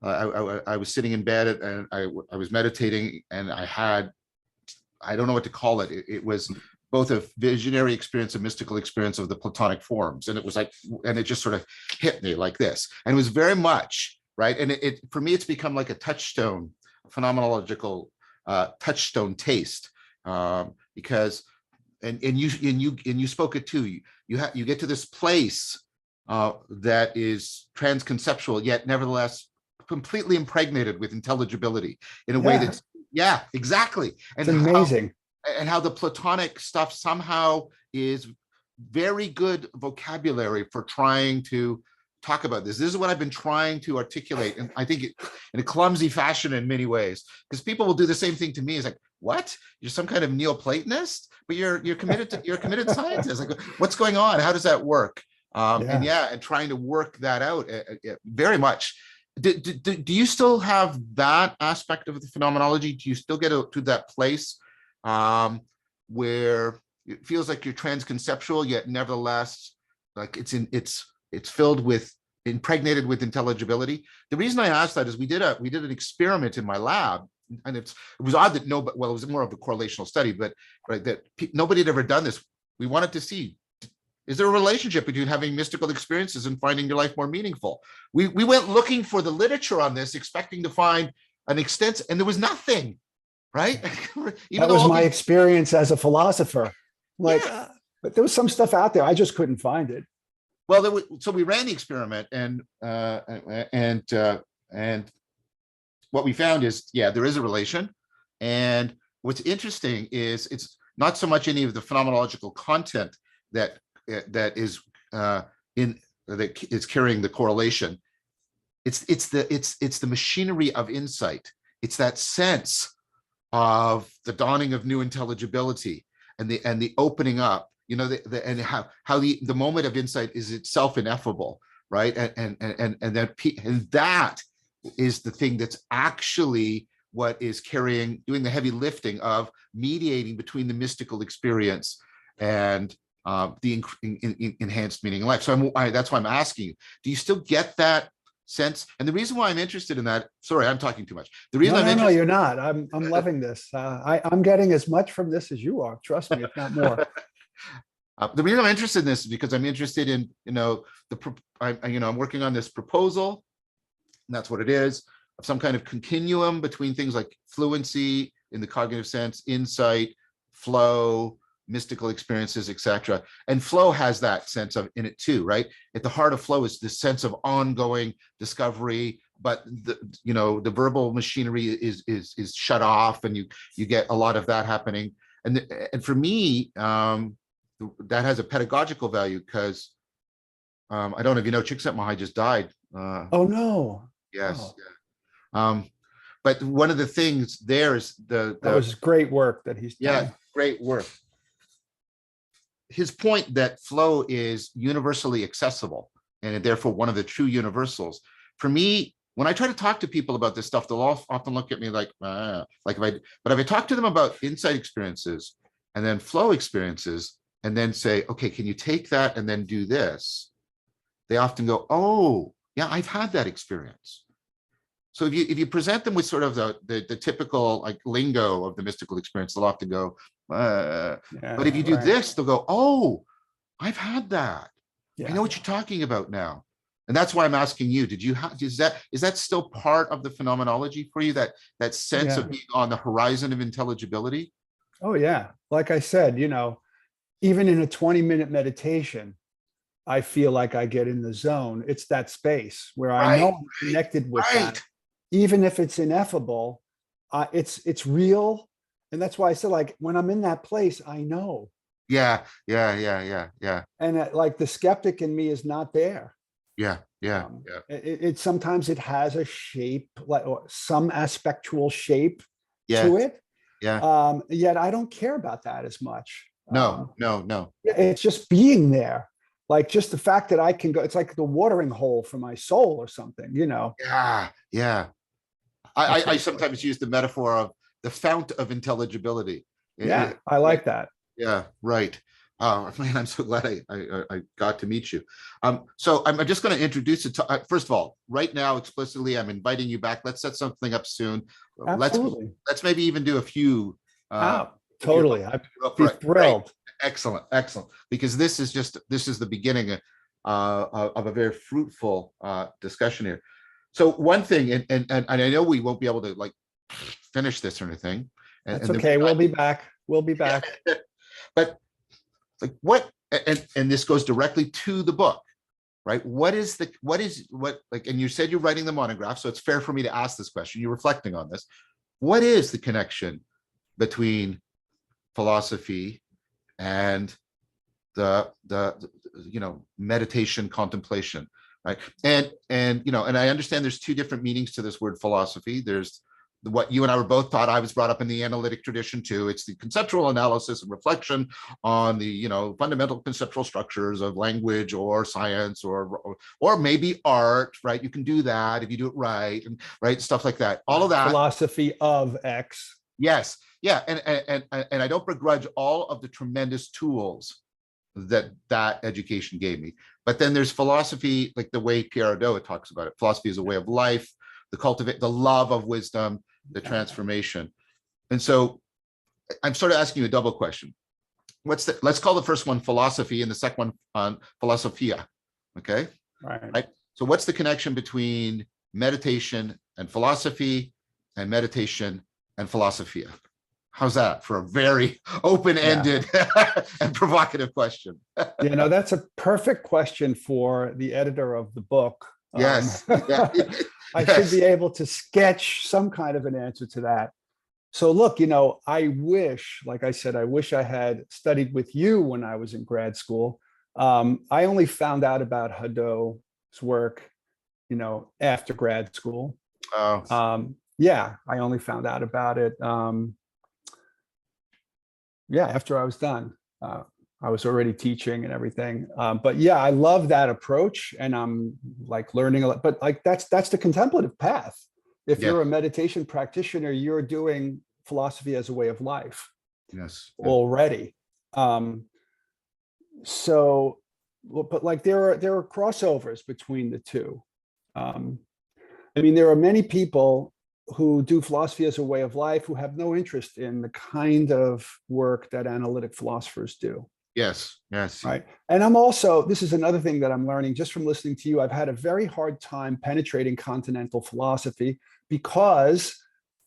I was sitting in bed and I was meditating and I don't know what to call it. It was both a visionary experience, a mystical experience of the Platonic forms. And it was like, and it just sort of hit me like this. And it was very much, right. And for me, it's become like a touchstone, phenomenological touchstone taste because, and you spoke it too. You get to this place that is transconceptual, yet nevertheless completely impregnated with intelligibility in a way that's exactly. And it's amazing. How the Platonic stuff somehow is very good vocabulary for trying to talk about this. This is what I've been trying to articulate, and I think in a clumsy fashion in many ways, because people will do the same thing to me. It's like, what? You're some kind of Neoplatonist, but you're a committed scientist. Like, what's going on? How does that work? And trying to work that out very much. Do you still have that aspect of the phenomenology? Do you still get to that place where it feels like you're transconceptual, yet nevertheless, like it's filled with, impregnated with intelligibility? The reason I asked that is we did an experiment in my lab, and it was odd that it was more of a correlational study, but right, that nobody had ever done this. We wanted to see, is there a relationship between having mystical experiences and finding your life more meaningful? We went looking for the literature on this, expecting to find an extensive, and there was nothing, right? That was my experience as a philosopher. Like, but there was some stuff out there. I just couldn't find it. Well, so we ran the experiment, and what we found is, there is a relation. And what's interesting is it's not so much any of the phenomenological content that is carrying the correlation. It's the machinery of insight. It's that sense of the dawning of new intelligibility and the opening up, and how the moment of insight is itself ineffable, right? And that is the thing that's actually what is doing the heavy lifting of mediating between the mystical experience and the enhanced meaning in life. So that's why I'm asking you, do you still get that sense? And the reason why I'm interested in that, sorry, I'm talking too much. The reason No, you're not. I'm loving this. I'm getting as much from this as you are. Trust me, if not more. The reason I'm interested in this is because I'm interested in, I'm working on this proposal, and that's what it is, of some kind of continuum between things like fluency in the cognitive sense, insight, flow, mystical experiences, etc. And flow has that sense of in it too, right? At the heart of flow is this sense of ongoing discovery, but the verbal machinery is shut off, and you get a lot of that happening. And for me, that has a pedagogical value because I don't know if you know, Csikszentmihalyi just died. Oh no! Yes. Oh. But one of the things there is that was great work that he's done. Yeah, great work. His point that flow is universally accessible and therefore one of the true universals. For me, when I try to talk to people about this stuff, they'll often look at me like if I talk to them about insight experiences and then flow experiences and then say, okay, can you take that and then do this? They often go, oh, yeah, I've had that experience. So if you present them with sort of the typical like lingo of the mystical experience, they'll often go, but if you do this, they'll go, oh, I've had that. I know what you're talking about now. And that's why I'm asking you, did you have, is that still part of the phenomenology for you, that sense of being on the horizon of intelligibility? Oh yeah. Like I said, even in a 20-minute meditation, I feel like I get in the zone. It's that space where I know I'm connected with that. Even if it's ineffable, it's real. And that's why I said, like, when I'm in that place, I know. Yeah. And like the skeptic in me is not there. Yeah. It sometimes it has a shape, like or some aspectual shape to it. Yeah. Yet I don't care about that as much. No. It's just being there. Like just the fact that I can go, it's like the watering hole for my soul or something, Yeah. I sometimes use the metaphor of the fount of intelligibility. Yeah, I like that. Yeah, right. Oh man, I'm so glad I got to meet you. So I'm just going to introduce it to, first of all, right now explicitly, I'm inviting you back. Let's set something up soon. Absolutely. Let's maybe even do a few. Totally. I'd be thrilled. Right. Excellent. Because this is the beginning of a very fruitful discussion here. So one thing, and I know we won't be able to like finish this or anything. That's okay. We'll be back. But like what, and this goes directly to the book, right? And you said you're writing the monograph, so it's fair for me to ask this question. You're reflecting on this. What is the connection between philosophy and the meditation contemplation, right? And I understand there's two different meanings to this word philosophy. There's what you and I were both taught. I was brought up in the analytic tradition too. It's the conceptual analysis and reflection on the fundamental conceptual structures of language or science or maybe art, right? You can do that if you do it right, and right, stuff like that. All of that. Philosophy of X. Yes. Yeah. And I don't begrudge all of the tremendous tools that education gave me. But then there's philosophy, like the way Pierre Hadot talks about it. Philosophy is a way of life, the love of wisdom, the transformation. And so I'm sort of asking you a double question. Let's call the first one philosophy and the second one on philosophia. Okay. Right. So what's the connection between meditation and philosophy and meditation and philosophia? How's that for a very open-ended and provocative question? That's a perfect question for the editor of the book. Yes. I should be able to sketch some kind of an answer to that. So look, I wish, like I said, I wish I had studied with you when I was in grad school. I only found out about Hadot's work, after grad school. Oh. I only found out about it. After I was done. I was already teaching and everything. But I love that approach, and I'm like learning a lot, but like that's the contemplative path. If you're a meditation practitioner, you're doing philosophy as a way of life. Yes. Already. So, but like there are crossovers between the two. There are many people who do philosophy as a way of life who have no interest in the kind of work that analytic philosophers do. Yes. Right. And this is another thing that I'm learning just from listening to you. I've had a very hard time penetrating continental philosophy because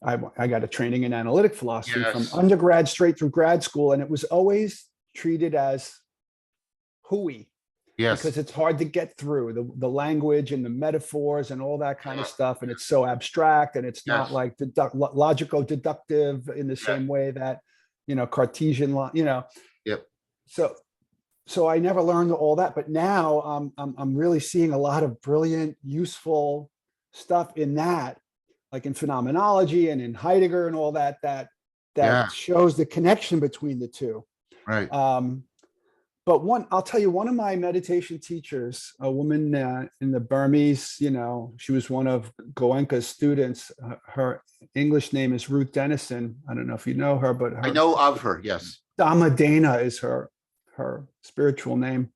I got a training in analytic philosophy from undergrad straight through grad school. And it was always treated as hooey. Yes. Because it's hard to get through the language and the metaphors and all that kind of stuff. And it's so abstract, and it's not like logical deductive in the same way that, Cartesian, Yep. So I never learned all that, but now I'm really seeing a lot of brilliant, useful stuff in that, like in phenomenology and in Heidegger and all that shows the connection between the two. Right. but I'll tell you, one of my meditation teachers, a woman in the Burmese, she was one of Goenka's students. Her English name is Ruth Dennison. I don't know if you know her, but I know of her, yes. Damadana is her spiritual name.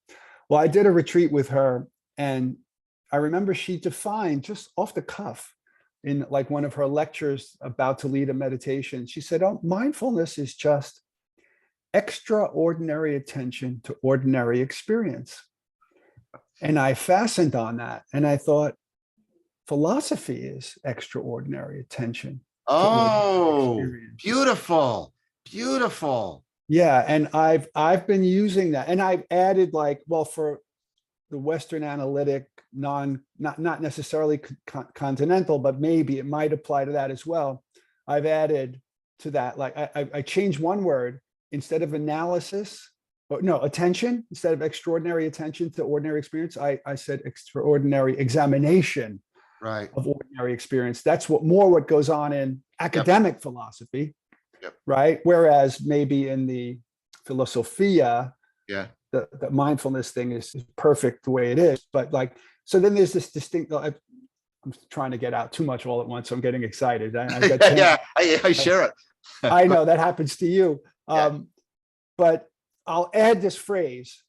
Well, I did a retreat with her, and I remember she defined just off the cuff in like one of her lectures about to lead a meditation. She said, "Oh, mindfulness is just extraordinary attention to ordinary experience." And I fastened on that, and I thought, philosophy is extraordinary attention to ordinary experience. Beautiful, beautiful. Yeah, and I've been using that, and I've added like, well, for the Western analytic, not necessarily continental, but maybe it might apply to that as well. I've added to that, like I changed one word. Instead of analysis, or no, attention, instead of extraordinary attention to ordinary experience, I said extraordinary examination of ordinary experience. That's what goes on in academic philosophy, right? Whereas maybe in the philosophia, the mindfulness thing is perfect the way it is. But like, so then there's this distinct, I'm trying to get out too much all at once, so I'm getting excited. I share it. I know that happens to you. But I'll add this phrase,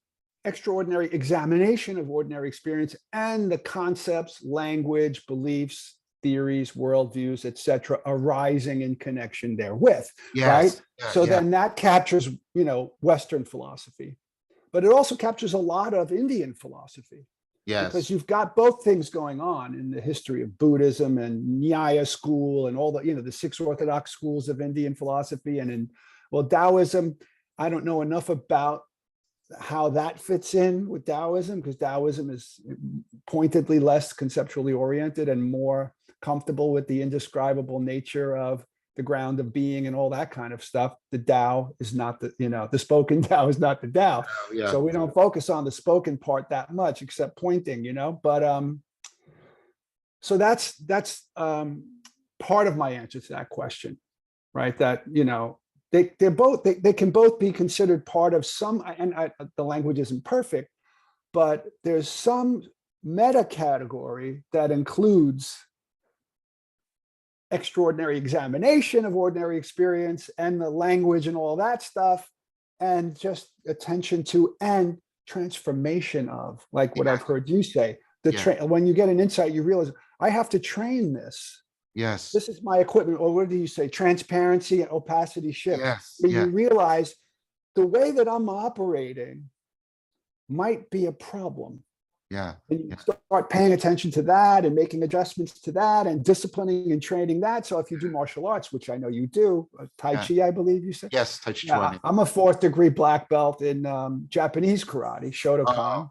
extraordinary examination of ordinary experience, and the concepts, language, beliefs, theories, worldviews, etc., arising in connection therewith, right? So then that captures, Western philosophy, but it also captures a lot of Indian philosophy. Because you've got both things going on in the history of Buddhism and Nyaya school and all the 6 orthodox schools of Indian philosophy, and Taoism. I don't know enough about how that fits in with Taoism, because Taoism is pointedly less conceptually oriented and more comfortable with the indescribable nature of the ground of being and all that kind of stuff. The Tao is not the spoken Tao is not the Tao. So we don't focus on the spoken part that much, except pointing, but so that's part of my answer to that question, right? That, they can both be considered part of some, and the language isn't perfect, but there's some meta category that includes extraordinary examination of ordinary experience and the language and all that stuff, and just attention to and transformation of, like what I've heard you say, when you get an insight, you realize I have to train this. This is my equipment, or what do you say? Transparency and opacity shift. You realize the way that I'm operating might be a problem. And you start paying attention to that and making adjustments to that and disciplining and training that. So if you do martial arts, which I know you do, Tai Chi, I believe you said. Yes, Tai Chi. I'm a 4th degree black belt in Japanese karate, Shotokan.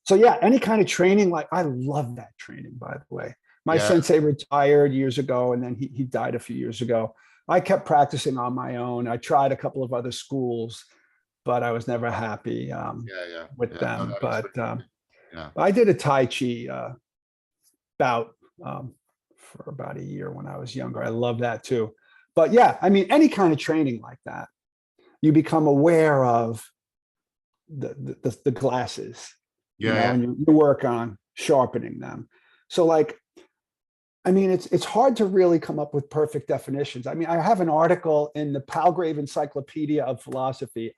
So any kind of training, like I love that training, by the way. My sensei retired years ago, and then he died a few years ago. I kept practicing on my own. I tried a couple of other schools, but I was never happy with them. I did a Tai Chi bout for about a year when I was younger. I love that too. But any kind of training like that, you become aware of the glasses, and you work on sharpening them. So it's hard to really come up with perfect definitions. I have an article in the Palgrave Encyclopedia of Philosophy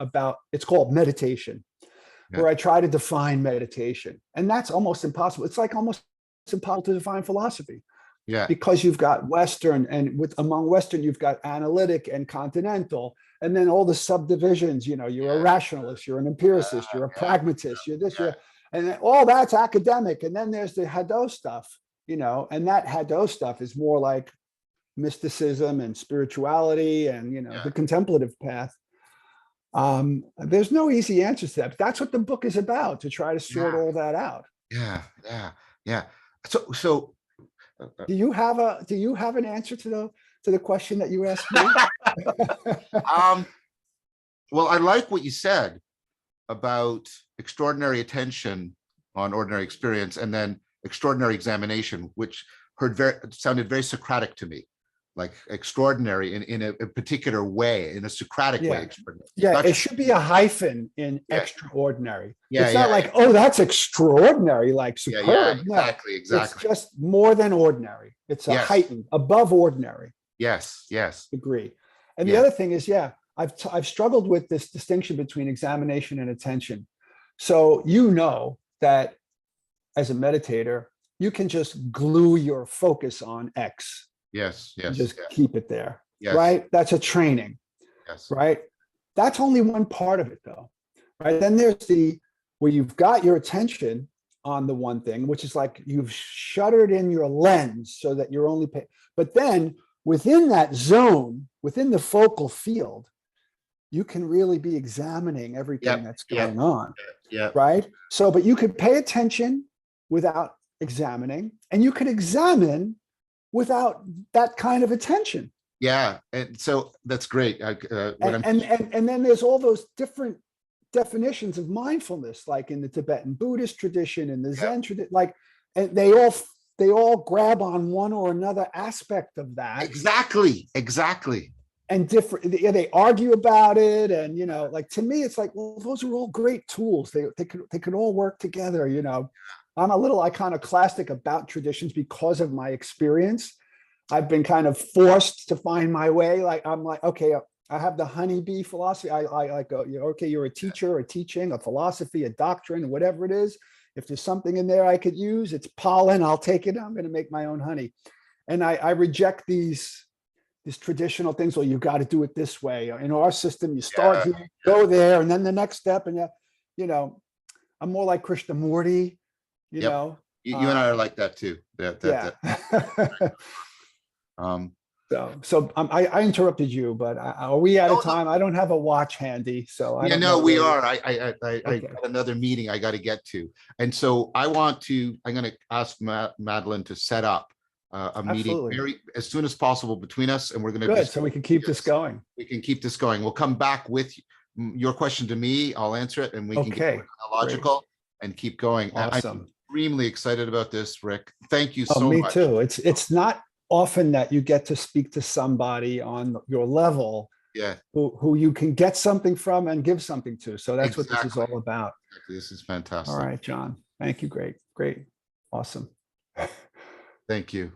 it's called Meditation, where I try to define meditation. And that's almost impossible. It's like almost impossible to define philosophy. Because you've got Western, and among Western, you've got analytic and continental, and then all the subdivisions, you're a rationalist, you're an empiricist, you're a pragmatist, you're this, and then all that's academic. And then there's the Hadot stuff. And that Hadot stuff is more like mysticism and spirituality and, the contemplative path. There's no easy answers to that, but that's what the book is about, to try to sort all that out. So do you have an answer to the question that you asked me? Well, I like what you said about extraordinary attention on ordinary experience, and then extraordinary examination, which sounded very Socratic to me. like extraordinary in a particular way, in a Socratic way. Yeah. Extraordinary. Yeah, Not it just- should be a hyphen in Yeah. extraordinary. Yeah, It's not yeah, like, oh, that's extraordinary, like yeah, superb. No, exactly, it's exactly. just more than ordinary. It's a Yes. heightened, above ordinary Yes, yes, degree. And the Yeah. other thing is, yeah, I've struggled with this distinction between examination and attention. So you know that as a meditator, you can just glue your focus on X yes, and yes, just yes, keep it there, yes, right? That's a training, yes, right? That's only one part of it though, right? Then there's the, where you've got your attention on the one thing, which is like you've shuttered in your lens so that you're only paying. But then within that zone, within the focal field, you can really be examining everything Yep, that's yep. going on, yeah, right? So, but you could pay attention without examining, and you could examine without that kind of attention. yeah. And so that's great. What I'm And then there's all those different definitions of mindfulness, like in the Tibetan Buddhist tradition and the Zen tradition, like, and they all grab on one or another aspect of that. exactly. And different, they argue about it. And, you know, like to me, it's like, well, those are all great tools. They could all work together, you know. I'm a little iconoclastic about traditions because of my experience. I've been kind of forced to find my way. Like, I'm like, okay, I have the honeybee philosophy. I like, okay, you're a teacher, a teaching, a philosophy, a doctrine, whatever it is. If there's something in there I could use, it's pollen, I'll take it. I'm going to make my own honey. And I reject these traditional things. Well, you got to do it this way. In our system, you start here, go there, and then the next step. And you know, I'm more like Krishnamurti. You Yep. know, You and I are like that too. yeah. Um, So I interrupted you, but are we out No, of time? I don't have a watch handy, so I yeah, don't no, know we where- are. I Okay. got another meeting I got to get to, and so I'm going to ask Madeline to set up a meeting Absolutely. as soon as possible between us, and we're going to Good, so we can keep this going. We can keep this going. We'll come back with your question to me. I'll answer it, and we can Okay, get logical and keep going. I'm Awesome. extremely excited about this, Rick. Thank you Oh, so me much. too. It's not often that you get to speak to somebody on your level Yeah, who you can get something from and give something to. So that's what this is Exactly. all about. this is fantastic. All right, John. Thank you. Great. Awesome. Thank you.